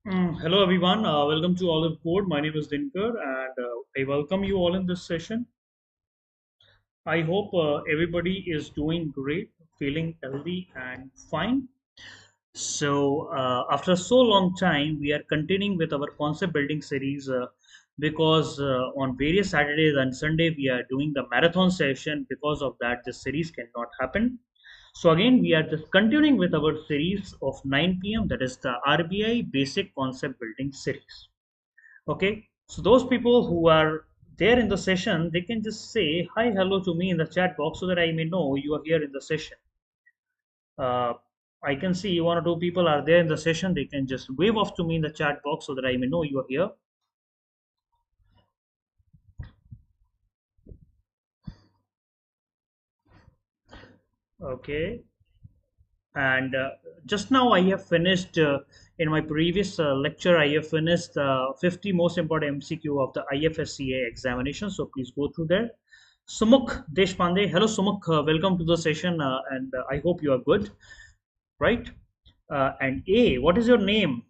Hello everyone, welcome to Oliveboard. My name is Dinkar and I welcome you all in this session. I hope everybody is doing great, feeling healthy and fine. After so long time, we are continuing with our concept building series because on various Saturdays and Sunday we are doing the marathon session. Because of that, this series cannot happen. So again, we are just continuing with our series of 9 p.m. That is the RBI Basic Concept Building series. Okay, so those people who are there in the session, they can just say hi, hello to me in the chat box so that I may know you are here in the session. Uh, I can see one or two people are there in the session. They can just wave off to me in the chat box so that I may know you are here. Okay, and just now I have finished in my previous lecture. I have finished the 50 most important MCQ of the IFSCA examination. So please go through there. Sumukh Deshpande, hello Sumukh, welcome to the session, and I hope you are good, right? And A, what is your name?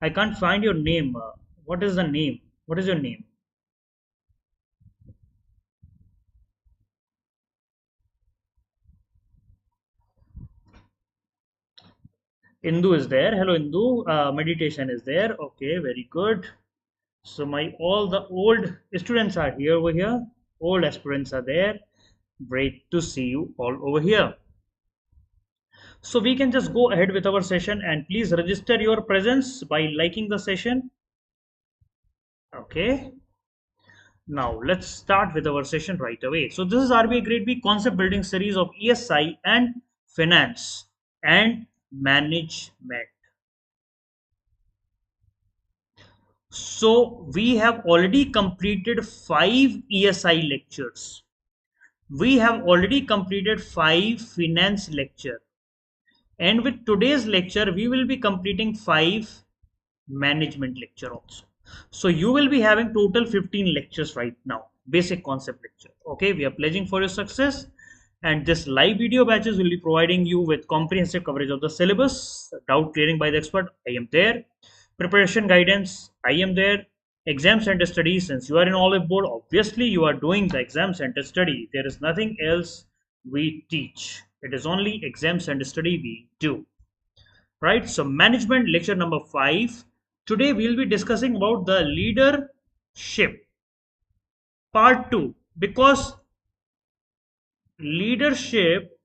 I can't find your name. What is the name? What is your name? Indu is there. Hello Indu. Meditation is there. Okay, very good. So my all the old students are here over here. Old aspirants are there. Great to see you all over here. So we can just go ahead with our session and please register your presence by liking the session. Okay. Now let's start with our session right away. So this is RBI Grade B concept building series of ESI and finance and management. So we have already completed 5 ESI lectures. We have already completed 5 finance lecture. And with today's lecture, we will be completing 5 management lecture also. So you will be having total 15 lectures right now, basic concept lecture. Okay, we are pledging for your success. And this live video batches will be providing you with comprehensive coverage of the syllabus, doubt clearing by the expert. I am there. Preparation guidance, I am there. Exam center study, since you are in Oliveboard, obviously you are doing the exam center study. There is nothing else we teach. It is only exam center study we do. Right? So management lecture number 5. Today we will be discussing about the leadership part 2, because leadership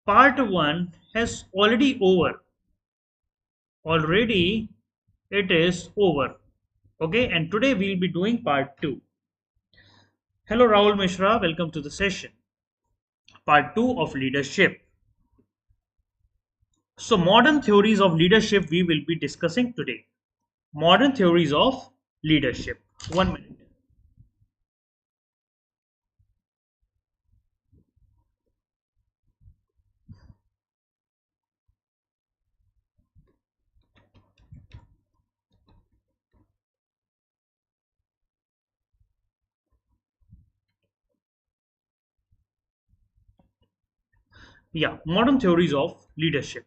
part 1 has already over. Already it is over. Okay, and today we will be doing part 2. Hello Rahul Mishra, welcome to the session. Part 2 of leadership. So modern theories of leadership we will be discussing today. Modern theories of leadership. 1 minute. Yeah, modern theories of leadership.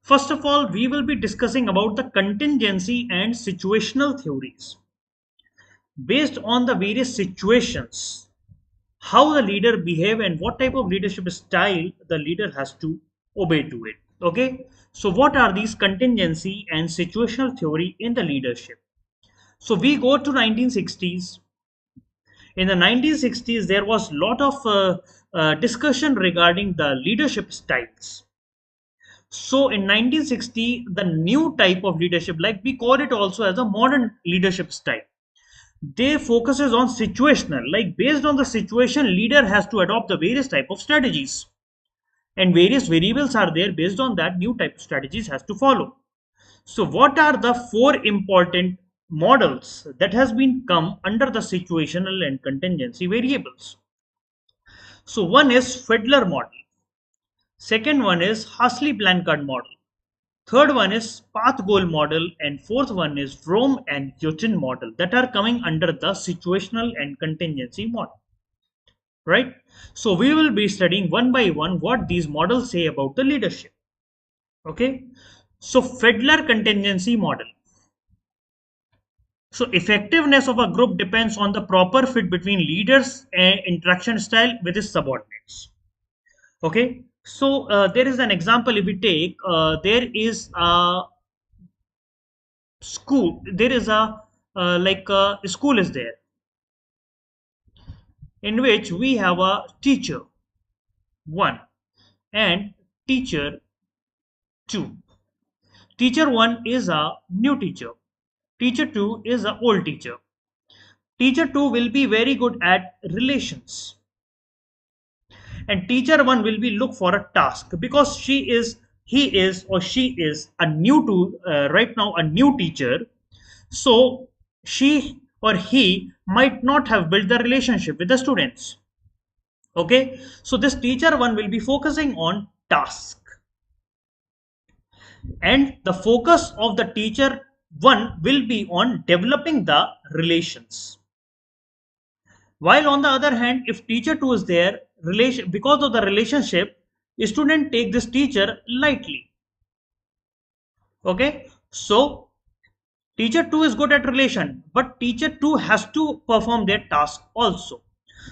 First of all, we will be discussing about the contingency and situational theories. Based on the various situations, how the leader behave and what type of leadership style the leader has to obey to it. Okay, so what are these contingency and situational theory in the leadership? So we go to 1960s. In the 1960s, there was a lot of discussion regarding the leadership styles. So in 1960, the new type of leadership, like we call it also as a modern leadership style, they focuses on situational, like based on the situation, leader has to adopt the various type of strategies, and various variables are there. Based on that, new type of strategies has to follow. So what are the 4 important models that has been come under the situational and contingency variables? So one is Fiedler model, second one is Hersey-Blanchard model, third one is path goal model, and fourth one is Vroom and Yetton model, that are coming under the situational and contingency model. Right? So we will be studying one by one what these models say about the leadership. Okay. So Fiedler contingency model. So effectiveness of a group depends on the proper fit between leaders and interaction style with his subordinates. Okay, so there is an example. If we take, there is a school, there is a school is there, in which we have a teacher 1 and teacher 2. Teacher 1 is a new teacher, teacher 2 is a old teacher. Teacher 2 will be very good at relations, and teacher 1 will be look for a task, because he is or she is a new to right now a new teacher. So she or he might not have built the relationship with the students. Okay, so this teacher 1 will be focusing on task, and the focus of the teacher 1 will be on developing the relations. While on the other hand, if teacher 2 is there, because of the relationship, student take this teacher lightly. Okay, so teacher 2 is good at relation, but teacher 2 has to perform their task also.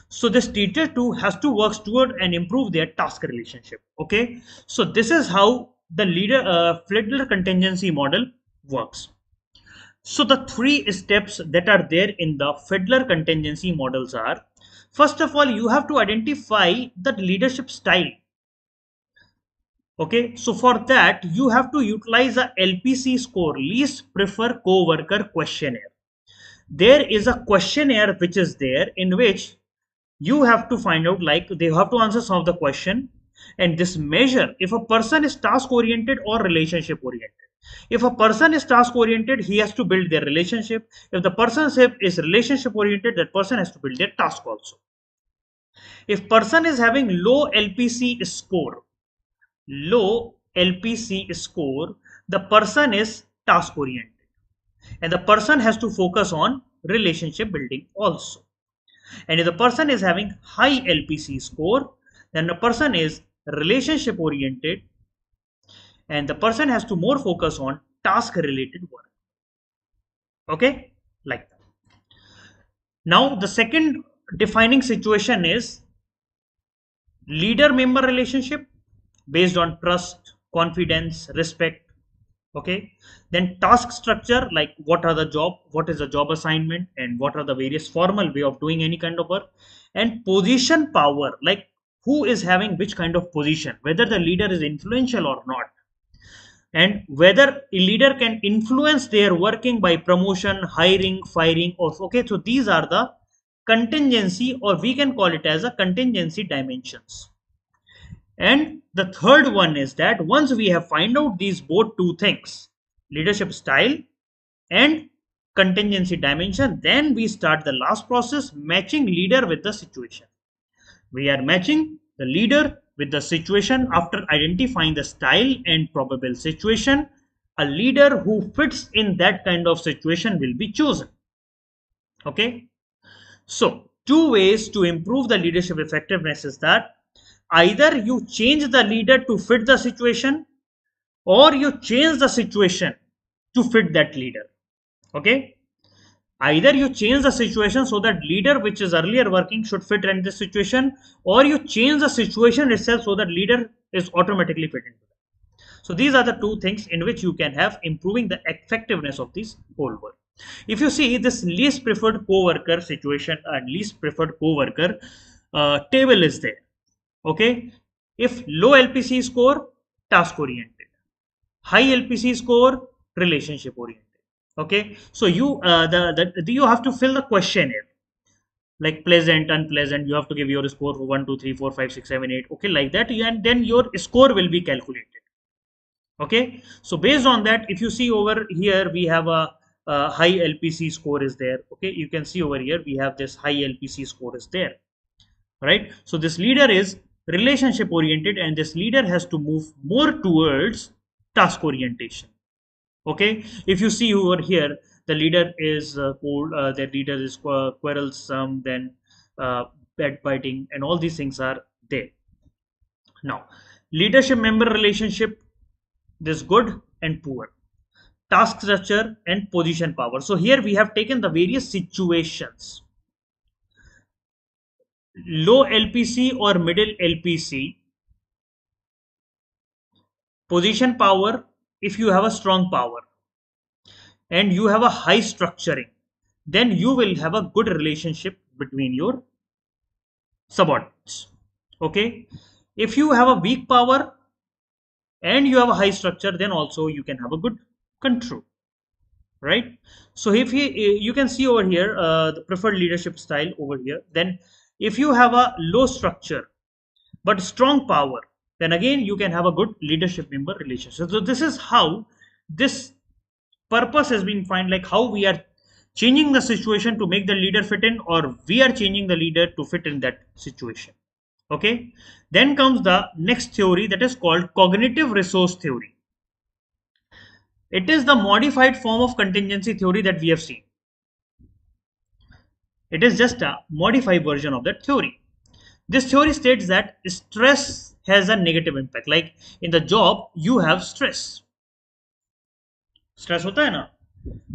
So this teacher 2 has to work toward and improve their task relationship. Okay, so this is how the leader Fiedler contingency model works. So the 3 steps that are there in the Fiedler contingency models are, first of all, you have to identify the leadership style. Okay, so for that you have to utilize a LPC score, least prefer co-worker questionnaire. There is a questionnaire which is there, in which you have to find out, like they have to answer some of the question, and this measure if a person is task oriented or relationship oriented. If a person is task oriented, he has to build their relationship. If the person is relationship oriented, that person has to build their task also. If person is having low LPC score, the person is task oriented, and the person has to focus on relationship building also. And if the person is having high LPC score, then the person is relationship oriented, and the person has to more focus on task related work. Okay, like that. Now the second defining situation is leader member relationship based on trust, confidence, respect. Okay, then task structure, like what is the job assignment, and what are the various formal way of doing any kind of work. And position power, like who is having which kind of position, whether the leader is influential or not, and whether a leader can influence their working by promotion, hiring, firing. Or okay, so these are the contingency, or we can call it as a contingency dimensions. And the third one is that once we have find out these both two things, leadership style and contingency dimension, then we start the last process, matching leader with the situation. We are matching the leader with the situation. After identifying the style and probable situation, a leader who fits in that kind of situation will be chosen. Okay, so 2 ways to improve the leadership effectiveness is that either you change the leader to fit the situation, or you change the situation to fit that leader. Okay, either you change the situation so that leader which is earlier working should fit in this situation, or you change the situation itself so that leader is automatically fit into that. So these are the 2 things in which you can have improving the effectiveness of this whole work. If you see this least preferred co-worker situation and least preferred co-worker table is there. Okay, if low LPC score, task oriented, high LPC score, relationship oriented. Okay, so you you have to fill the questionnaire, like pleasant, unpleasant. You have to give your score for 1 2 3 4 5 6 7 8. Okay, like that, and then your score will be calculated. Okay, so based on that, if you see over here, we have a high LPC score is there. Okay, you can see over here we have this high LPC score is there, right? So this leader is relationship oriented, and this leader has to move more towards task orientation. Okay, if you see over here, the leader is cold, the leader is quarrelsome, then backbiting, and all these things are there. Now leadership member relationship, this good and poor. task structure, and position power. So here we have taken the various situations. Low LPC or middle LPC, position power if you have a strong power, and you have a high structuring, then you will have a good relationship between your subordinates. Okay, if you have a weak power and you have a high structure, then also you can have a good control, right? So if you can see over here the preferred leadership style over here, then if you have a low structure but strong power, then again you can have a good leadership member relationship. So this is how this purpose has been found, like how we are changing the situation to make the leader fit in, or we are changing the leader to fit in that situation. Okay, then comes the next theory, that is called cognitive resource theory. It is the modified form of contingency theory that we have seen. It is just a modified version of that theory. This theory states that stress has a negative impact. Like in the job, you have stress. Stress hota hai na?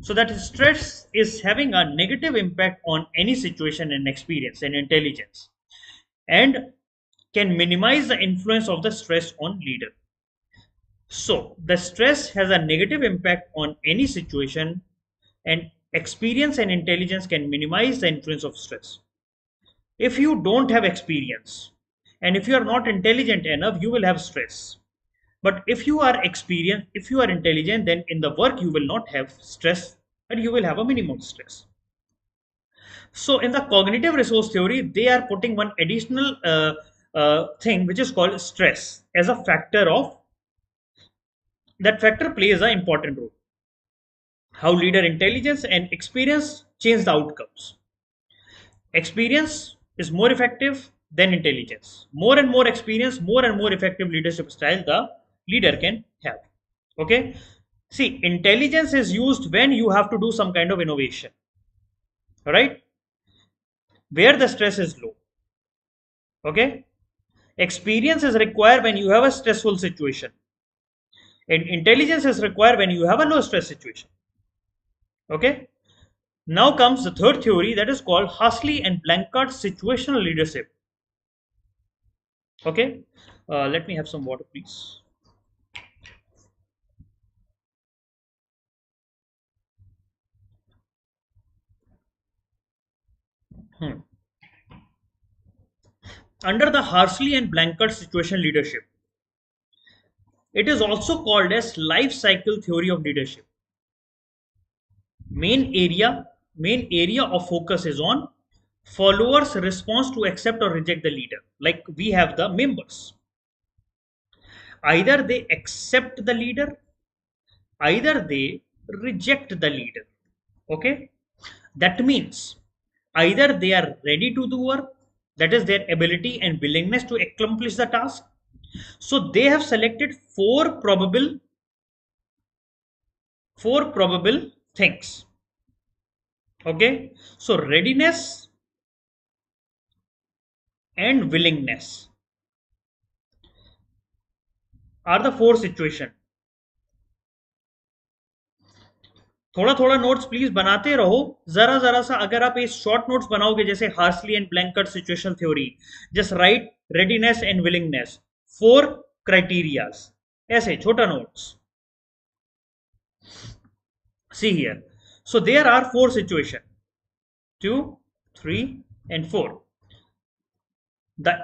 So that stress is having a negative impact on any situation and experience and intelligence, and can minimize the influence of the stress on leader. So the stress has a negative impact on any situation, and experience and intelligence can minimize the influence of stress. If you don't have experience and if you are not intelligent enough, you will have stress. But if you are experienced, if you are intelligent, then in the work you will not have stress, and you will have a minimum stress. So in the cognitive resource theory, they are putting one additional thing, which is called stress, as a factor of, that factor plays an important role. How leader intelligence and experience change the outcomes. Experience is more effective than intelligence. More and more experience, more and more effective leadership style the leader can have. Okay. See, intelligence is used when you have to do some kind of innovation, right? Where the stress is low. Okay. Experience is required when you have a stressful situation, and intelligence is required when you have a low stress situation. Okay. Now comes the third theory, that is called Hersey and Blanchard situational leadership. Okay. Let me have some water, please. Under the Hersey and Blanchard situational leadership, it is also called as life cycle theory of leadership. Main area of focus is on followers' response to accept or reject the leader. Like we have the members. Either they accept the leader, either they reject the leader. Okay. That means either they are ready to do work, that is their ability and willingness to accomplish the task. So they have selected four probable things. Okay. So readiness and willingness are the four situations. थोड़ा थोड़ा notes please बनाते रहो, जरा जरा सा. अगर आप ये शॉर्ट नोट्स बनाओगे जैसे Hersey and Blanchard situational theory, just right readiness and willingness, four criterias, ऐसे छोटा notes. See here. So there are four situations, 2, 3 and 4. The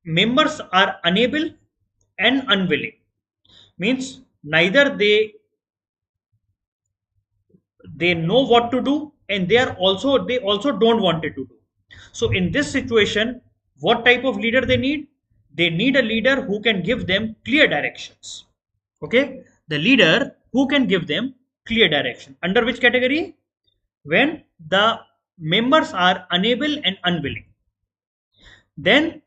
members are unable and unwilling, means neither they know what to do, and they also don't want it to do. So in this situation, what type of leader they need? They need a leader who can give them clear directions. Okay, the leader who can give them clear direction. Under which category? When the members are unable and unwilling. Then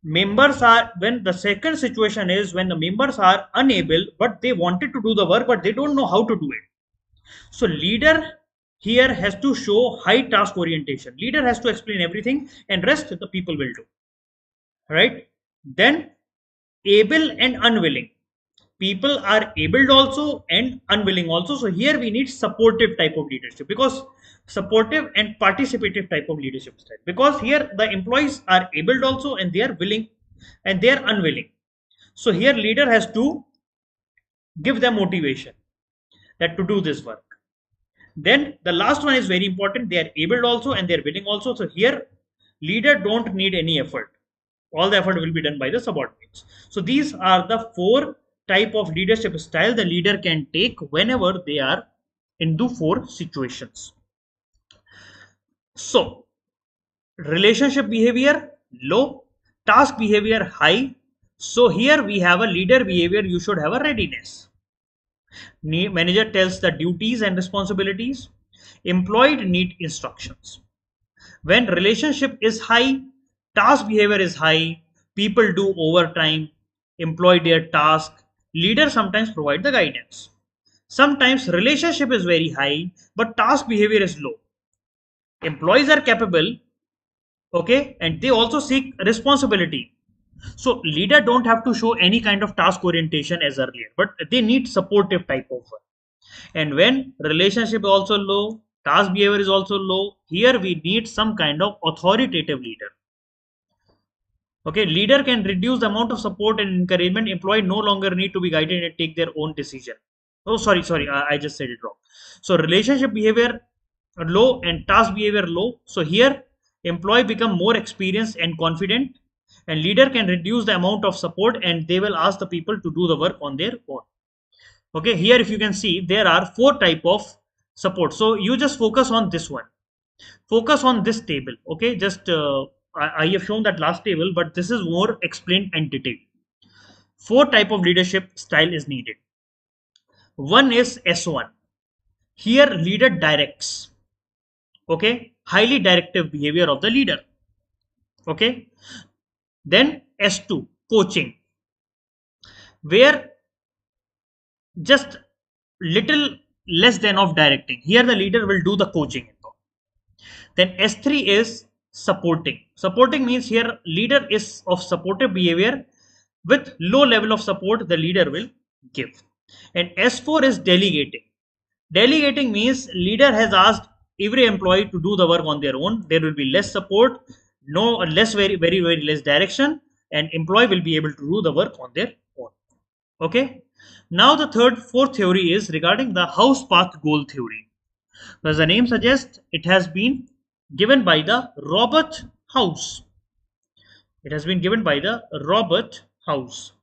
when the second situation is when the members are unable, but they wanted to do the work, but they don't know how to do it. So leader here has to show high task orientation. Leader has to explain everything, and rest the people will do. Right? Then able and unwilling. people are able also and unwilling also. So here we need supportive type of leadership, because supportive and participative type of leadership style, because here the employees are able also and they are willing and they are unwilling. So here leader has to give them motivation that to do this work. Then the last one is very important. They are able also and they are willing also. So here leader don't need any effort. All the effort will be done by the subordinates. So these are the four type of leadership style the leader can take whenever they are into four situations. So relationship behavior low, task behavior high. So here we have a leader behavior. You should have a readiness. Manager tells the duties and responsibilities. Employed need instructions. When relationship is high, task behavior is high, people do overtime, employ their task, leader sometimes provide the guidance. Sometimes relationship is very high, but task behavior is low. Employees are capable, okay, and they also seek responsibility. So leader don't have to show any kind of task orientation as earlier, but they need supportive type of work. And when relationship is also low, task behavior is also low, here we need some kind of authoritative leader. Okay, leader can reduce the amount of support and encouragement. Employee no longer need to be guided and take their own decision. Oh, sorry, I just said it wrong. So relationship behavior low and task behavior low. So here employee become more experienced and confident, and leader can reduce the amount of support and they will ask the people to do the work on their own. Okay, here if you can see there are four type of support. So you just focus on this one. Focus on this table. Okay, just I have shown that last table, but this is more explained and detailed. Four type of leadership style is needed. One is S1. Here leader directs. Okay, highly directive behavior of the leader. Okay, then S2, coaching, where just little less than of directing. Here the leader will do the coaching. Then S3 is supporting. Supporting means here leader is of supportive behavior with low level of support the leader will give. And S4 is delegating. Delegating means leader has asked every employee to do the work on their own. There will be less support, very less direction, and employee will be able to do the work on their own. Okay. Now the fourth theory is regarding the house path goal theory. As the name suggests, it has been given by the Robert House. It has been given by the Robert House.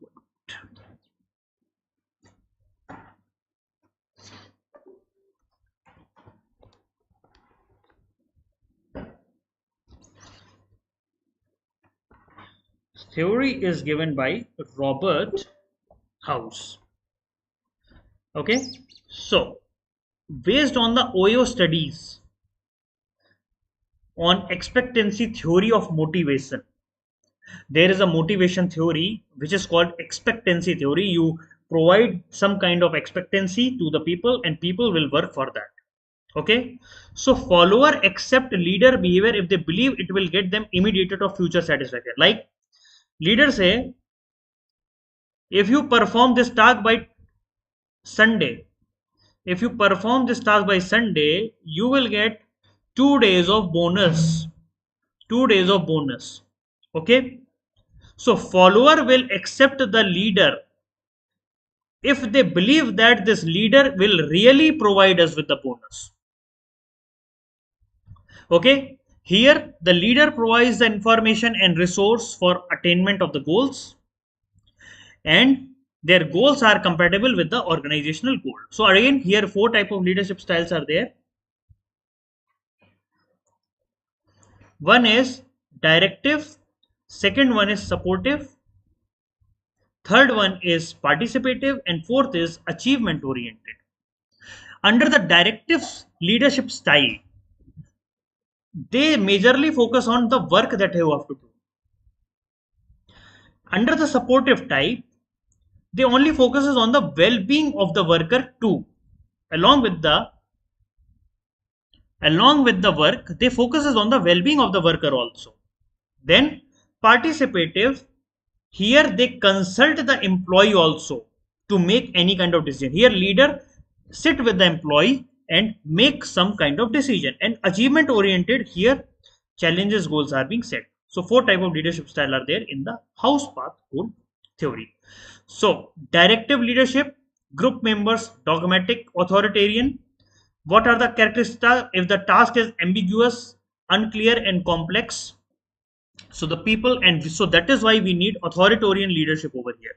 Theory is given by Robert House. Okay, so based on the OYO studies on expectancy theory of motivation, there is a motivation theory which is called expectancy theory. You provide some kind of expectancy to the people and people will work for that. Okay, so follower accept leader behavior if they believe it will get them immediate or future satisfaction. Like leader say, if you perform this task by Sunday, you will get 2 days of bonus. 2 days of bonus. Okay, so follower will accept the leader if they believe that this leader will really provide us with the bonus. Okay, here the leader provides the information and resource for attainment of the goals, and their goals are compatible with the organizational goal. So again, here four type of leadership styles are there. One is directive, second one is supportive, third one is participative, and fourth is achievement oriented. Under the directive leadership style, they majorly focus on the work that you have to do. Under the supportive type, they only focuses on the well-being of the worker too. Along with the work, they focuses on the well-being of the worker also. Then participative, here they consult the employee also to make any kind of decision. Here leader sit with the employee and make some kind of decision. And achievement oriented, here challenges goals are being set. So four type of leadership style are there in the house path goal theory. So directive leadership, group members, dogmatic, authoritarian. What are the characteristics if the task is ambiguous, unclear and complex? So the people, and so that is why we need authoritarian leadership over here.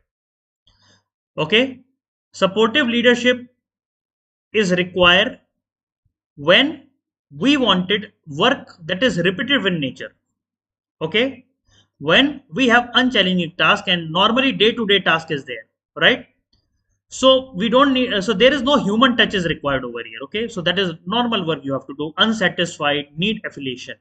Okay, supportive leadership is required when we wanted work that is repetitive in nature. Okay, when we have unchallenging task and normally day-to-day task is there, right? So we don't need, so there is no human touch is required over here. Okay, so that is normal work you have to do. Unsatisfied, need affiliation.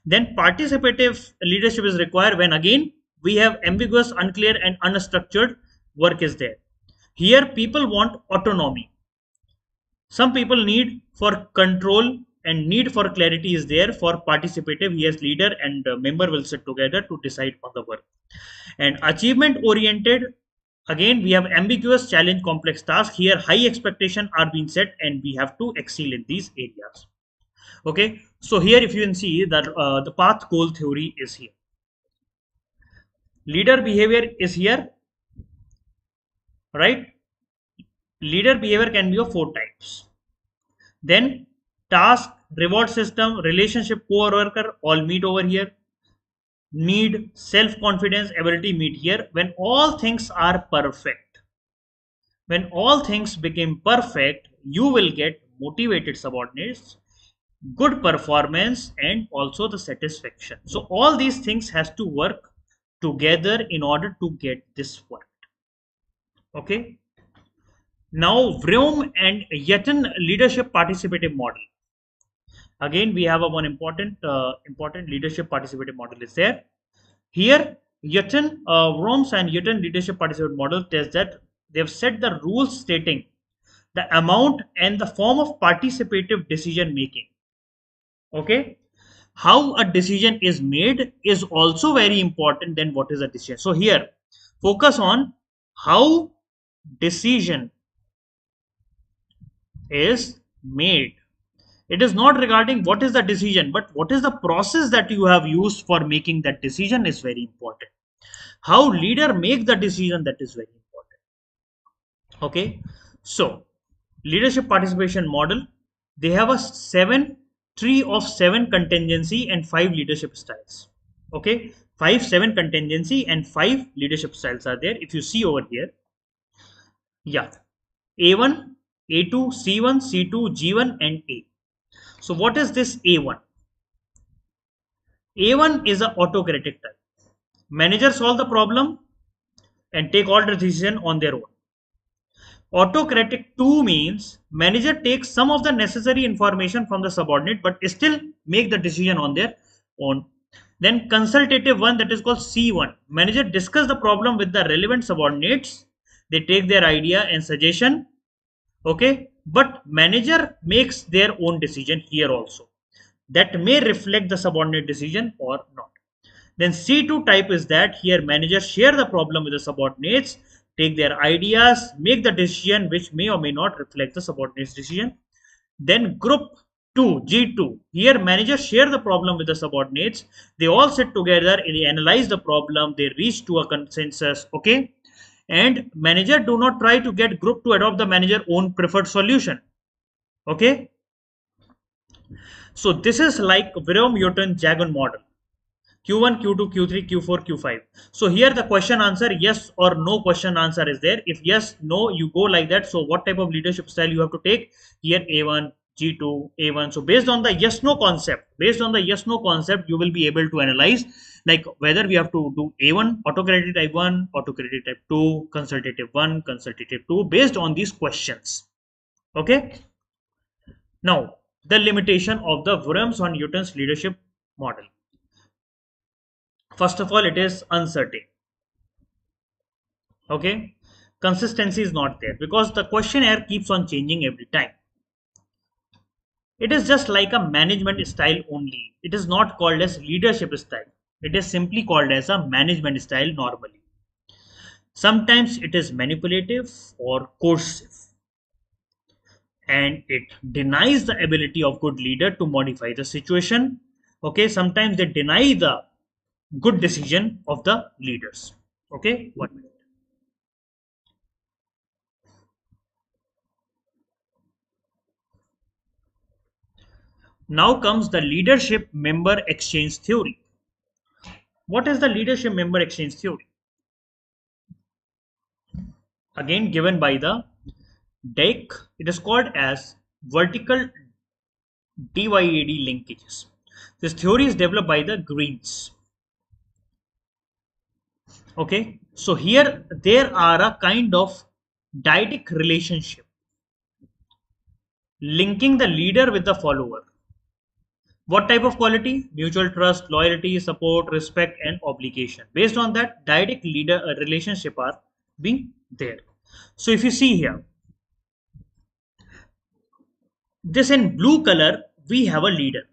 Then participative leadership is required when again we have ambiguous, unclear and unstructured work is there. Here people want autonomy. Some people need for control and need for clarity is there. For participative, yes, leader and member will sit together to decide on the work. And achievement oriented, again we have ambiguous, challenge, complex task. Here high expectation are being set and we have to excel in these areas. Okay, so here if you can see that the path goal theory is here. Leader behavior is here, right? Leader behavior can be of four types. Then task, reward system, relationship, co-worker all meet over here. Need, self-confidence, ability meet here. When all things are perfect, when all things become perfect, you will get motivated subordinates, good performance and also the satisfaction. So all these things has to work together in order to get this work. Okay, now Vroom and Yetton leadership participative model. Again we have a one important leadership participative model is there. Here Yetton, Vroom's and Yetton leadership participative model tells that they have set the rules stating the amount and the form of participative decision making. Okay, how a decision is made is also very important than what is a decision. So here focus on how decision is made. It is not regarding what is the decision, but what is the process that you have used for making that decision is very important. How leader make the decision, that is very important. Okay, so leadership participation model, they have a 3 of 7 contingency and 5 leadership styles. Okay, 5, 7 contingency and 5 leadership styles are there. If you see over here, yeah, A1, A2, C1, C2, G1 and A. So what is this A1? A1 is an autocratic type. Manager solve the problem and take all the decision on their own. Autocratic 2 means manager takes some of the necessary information from the subordinate but still make the decision on their own. Then consultative 1, that is called C1. Manager discuss the problem with the relevant subordinates. They take their idea and suggestion. Okay, but manager makes their own decision here also. That may reflect the subordinate decision or not. Then C2 type is that here manager share the problem with the subordinates, take their ideas, make the decision which may or may not reflect the subordinate's decision. Then group 2, G2, here manager share the problem with the subordinates. They all sit together and they analyze the problem, they reach to a consensus. Okay, and manager do not try to get group to adopt the manager own preferred solution. Okay, so this is like Vroom-Yetton Jagan model. Q1, Q2, Q3, Q4, Q5. So here the question answer yes or no question answer is there. If yes, no, you go like that. So what type of leadership style you have to take? Here A1, G2, A1. So based on the yes no concept, you will be able to analyze like whether we have to do A1, autocratic type 1, autocratic type 2, consultative 1, consultative 2 based on these questions. Okay. Now the limitation of the Vroom-Yetton's leadership model. First of all, it is uncertain. Okay, consistency is not there because the questionnaire keeps on changing every time. It is just like a management style only. It is not called as leadership style. It is simply called as a management style normally. Sometimes it is manipulative or coercive, and it denies the ability of good leader to modify the situation. Okay, sometimes they deny the good decision of the leaders. Okay, 1 minute. Now comes the leadership member exchange theory. What is the leadership member exchange theory? Again, given by the Dake, it is called as vertical DYAD linkages. This theory is developed by the Greens. Okay, so here there are a kind of dyadic relationship linking the leader with the follower. What type of quality? Mutual trust, loyalty, support, respect, and obligation. Based on that, dyadic leader relationship are being there. So if you see here, this in blue color, we have a leader.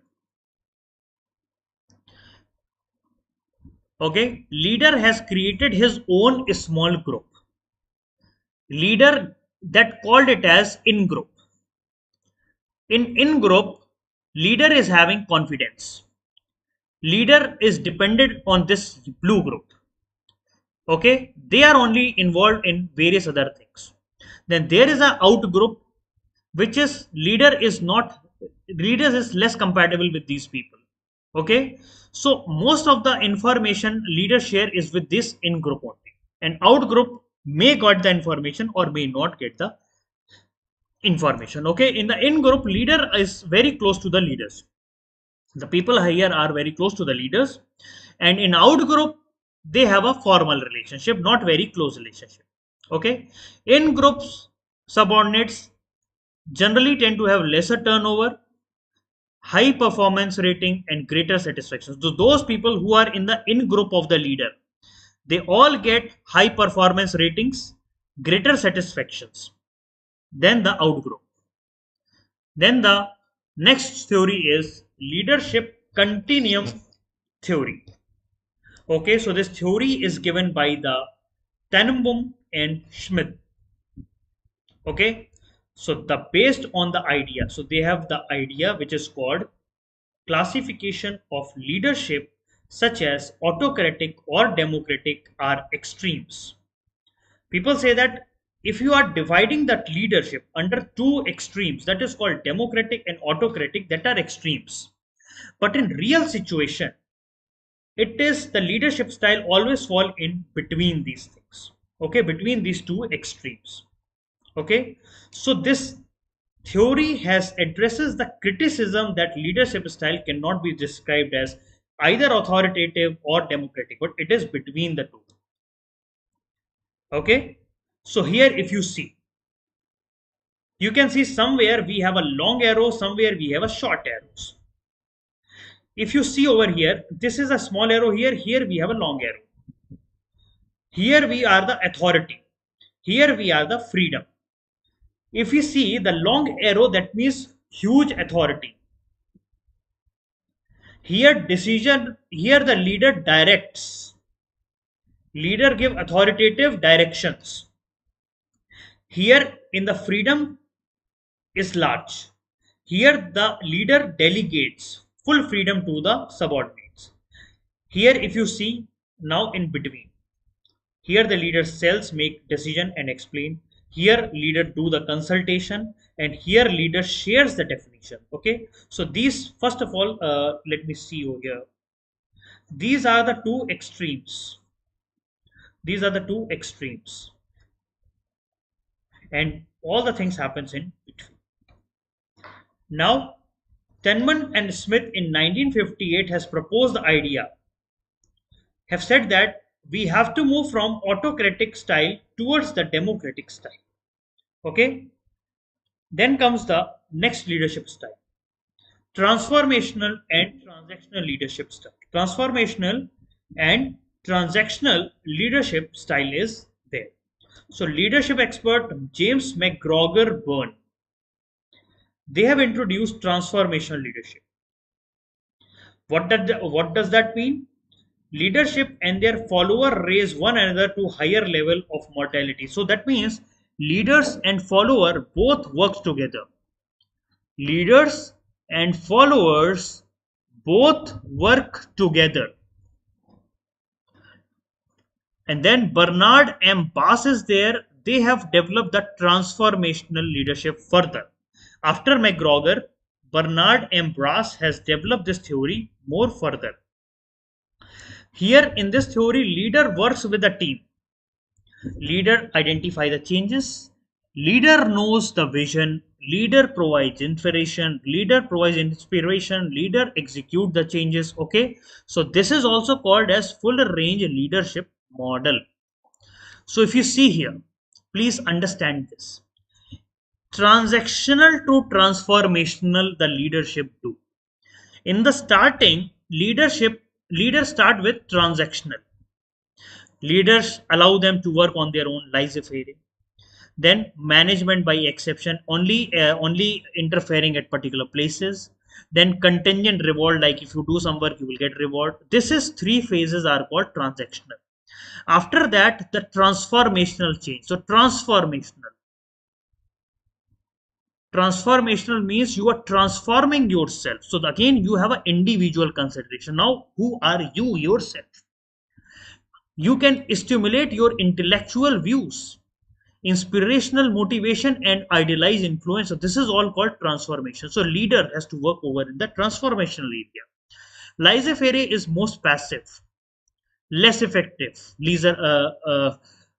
Okay, leader has created his own small group. Leader that called it as in group. In group, leader is having confidence. Leader is dependent on this blue group. Okay, they are only involved in various other things. Then there is a out group, which is leaders is less compatible with these people. Okay, so most of the information leader share is with this in group only, and out group may got the information or may not get the information. Okay, in the in group, leader is very close to the leaders. The people here are very close to the leaders, and in out group they have a formal relationship, not very close relationship. Okay, in groups, subordinates generally tend to have lesser turnover, high performance rating, and greater satisfaction. So those people who are in the in group of the leader, they all get high performance ratings, greater satisfactions than the out group. Then the next theory is leadership continuum theory. Okay, so this theory is given by the Tannenbaum and Schmidt. Okay, so the based on the idea, so they have the idea which is called classification of leadership, such as autocratic or democratic are extremes. People say that if you are dividing that leadership under two extremes, that is called democratic and autocratic, that are extremes. But in real situation, it is the leadership style always fall in between these things. Okay, between these two extremes. Okay, so this theory has addresses the criticism that leadership style cannot be described as either authoritative or democratic, but it is between the two. Okay, so here if you see, you can see somewhere we have a long arrow, somewhere we have a short arrows. If you see over here, this is a small arrow here, here we have a long arrow. Here we are the authority, here we are the freedom. If you see the long arrow, that means huge authority. Here decision, here the leader directs. Leader give authoritative directions. Here in the freedom is large. Here the leader delegates full freedom to the subordinates. Here if you see now in between, here the leader cells make decision and explain. Here leader do the consultation, and here leader shares the definition. Okay, so these first of all, let me see over here. These are the two extremes. These are the two extremes, and all the things happens in between. Now, Tenman and Smith in 1958 has proposed the idea, have said that we have to move from autocratic style towards the democratic style. Okay, then comes the next leadership style, transformational and transactional leadership style. Transformational and transactional leadership style is there. So leadership expert James McGregor Byrne, they have introduced transformational leadership. What does that mean? leadership and their follower raise one another to higher level of mortality. So that means leaders and follower both work together. Leaders and followers both work together. And then Bernard M. Bass is there. They have developed the transformational leadership further. After McGregor, Bernard M. Bass has developed this theory more further. Here in this theory, leader works with a team. Leader identify the changes. Leader knows the vision. Leader provides inspiration. Leader execute the changes. Okay, so this is also called as full range leadership model. So if you see here, please understand this. Transactional to transformational the leadership do. In the starting, leaders start with transactional. Leaders allow them to work on their own laissez-faire. Then management by exception, only interfering at particular places. Then contingent reward, like if you do some work, you will get reward. This is three phases are called transactional. After that, the transformational change. So transformational means you are transforming yourself. So again, you have an individual consideration. Now, who are you yourself? You can stimulate your intellectual views, inspirational motivation, and idealized influence. So this is all called transformation. So leader has to work over in the transformational area. Laissez-faire is most passive, less effective leader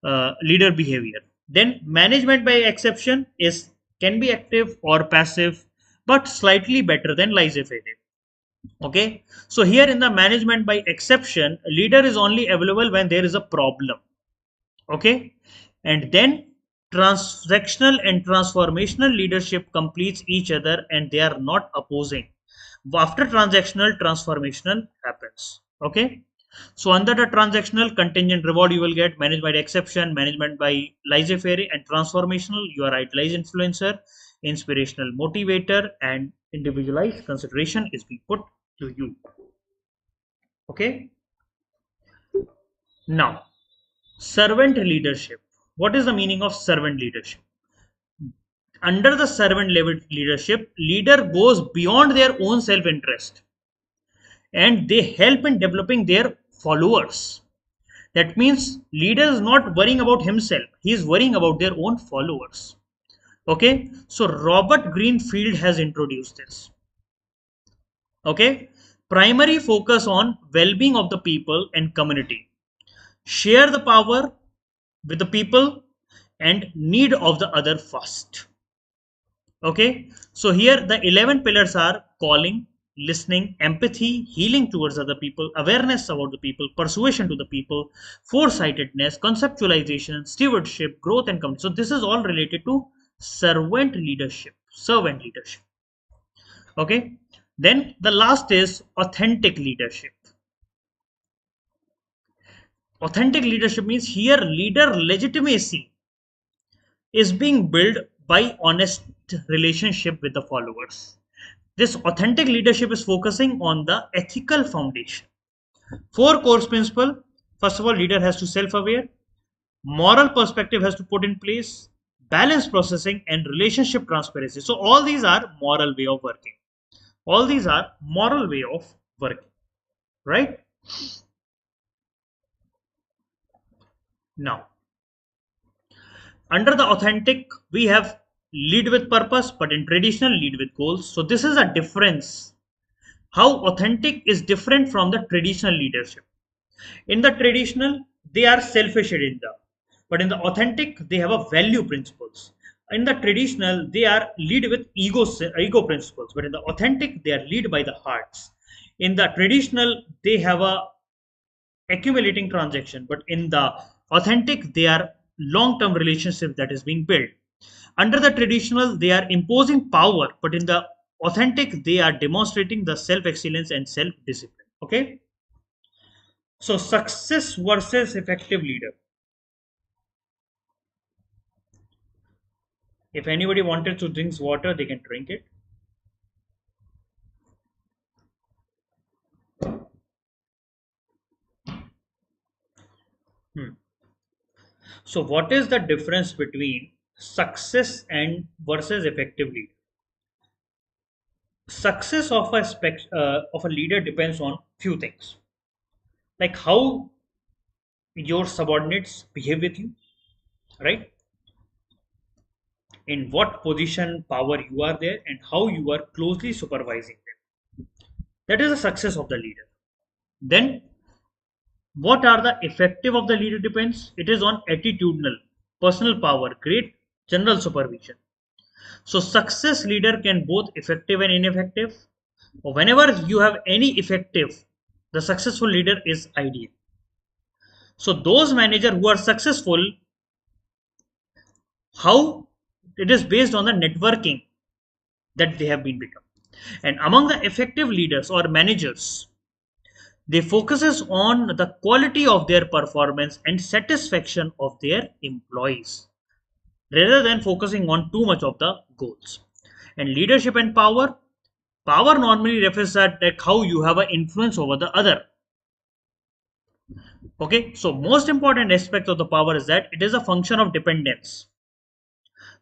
behavior. Then management by exception can be active or passive, but slightly better than laissez-faire. Okay, so here in the management by exception, leader is only available when there is a problem. Okay, and then transactional and transformational leadership completes each other and they are not opposing. After transactional, transformational happens. Okay, so under the transactional, contingent reward you will get, managed by exception, management by laissez-faire, and transformational you are idealized influencer, inspirational motivator, and individualized consideration is being put to you. Okay, now servant leadership. What is the meaning of servant leadership? Under the servant level leadership, leader goes beyond their own self-interest and they help in developing their followers. That means leader is not worrying about himself, he is worrying about their own followers. Okay, so Robert Greenfield has introduced this. Okay, primary focus on well-being of the people and community. Share the power with the people and need of the other first. Okay, so here the 11 pillars are calling, listening, empathy, healing towards other people, awareness about the people, persuasion to the people, foresightedness, conceptualization, stewardship, growth, and community. So this is all related to servant leadership. Okay, then the last is authentic leadership. Authentic leadership means here leader legitimacy is being built by honest relationship with the followers. This authentic leadership is focusing on the ethical foundation. 4 core principles. First of all, leader has to self-aware, moral perspective has to put in place, balance processing, and relationship transparency. So all these are moral way of working. All these are moral way of working, right? Now, under the authentic, we have lead with purpose, but in traditional, lead with goals. So this is a difference. How authentic is different from the traditional leadership. In the traditional, they are selfish agenda, but in the authentic, they have a value principles. In the traditional, they are lead with ego principles, but in the authentic, they are lead by the hearts. In the traditional, they have a accumulating transaction, but in the authentic, they are long-term relationship that is being built. Under the traditional, they are imposing power, but in the authentic, they are demonstrating the self-excellence and self-discipline. Okay, so success versus effective leader. If anybody wanted to drink water, they can drink it. Hmm. So what is the difference between success and versus effective leader? Success of of a leader depends on few things, like how your subordinates behave with you, right? In what position, power you are there, and how you are closely supervising them. That is the success of the leader. Then, what are the effective of the leader depends. It is on attitudinal, personal power, great general supervision. So, success leader can both effective and ineffective. Whenever you have any effective, the successful leader is ideal. So, those managers who are successful, how it is based on the networking that they have been become. And among the effective leaders or managers, they focuses on the quality of their performance and satisfaction of their employees rather than focusing on too much of the goals. And leadership and power, power normally refers at like how you have an influence over the other. Okay, so most important aspect of the power is that it is a function of dependence.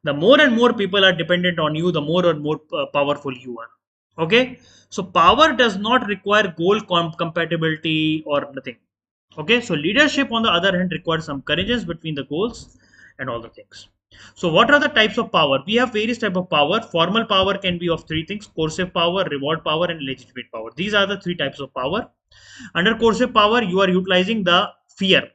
The more and more people are dependent on you, the more and more powerful you are. Okay, so power does not require goal compatibility or nothing. Okay, so leadership on the other hand requires some courageous between the goals and all the things. So what are the types of power? We have various type of power. Formal power can be of three things: coercive power, reward power, and legitimate power. These are the three types of power. Under coercive power, you are utilizing the fear,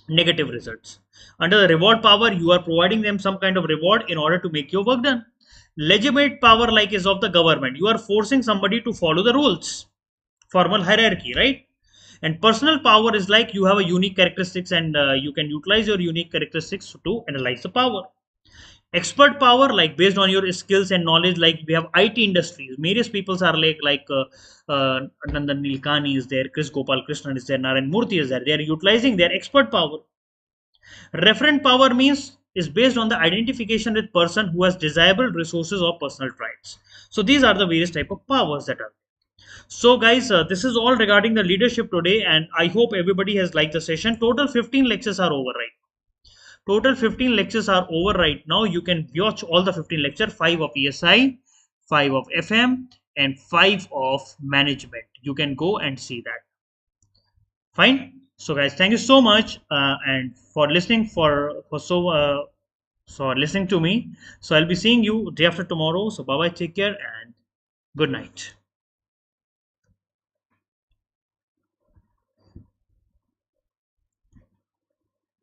negative results. Under the reward power, you are providing them some kind of reward in order to make your work done. Legitimate power, like, is of the government. You are forcing somebody to follow the rules, formal hierarchy, right? And personal power is like you have a unique characteristics, and you can utilize your unique characteristics to analyze the power. Expert power, like based on your skills and knowledge, like we have IT industries. Various peoples are Nandan Nilkani is there, Chris Gopal Krishnan is there, Narayan Murthy is there. They are utilizing their expert power. Referent power means is based on the identification with person who has desirable resources or personal traits. So these are the various type of powers that are. So guys, this is all regarding the leadership today, and I hope everybody has liked the session. Total 15 lectures are over, right? Total 15 lectures are over right now. You can watch all the 15 lectures, 5 of ESI, 5 of FM, and 5 of management. You can go and see that. Fine. So guys, thank you so much and for listening for listening to me. So I'll be seeing you day after tomorrow. So bye bye, take care, and good night.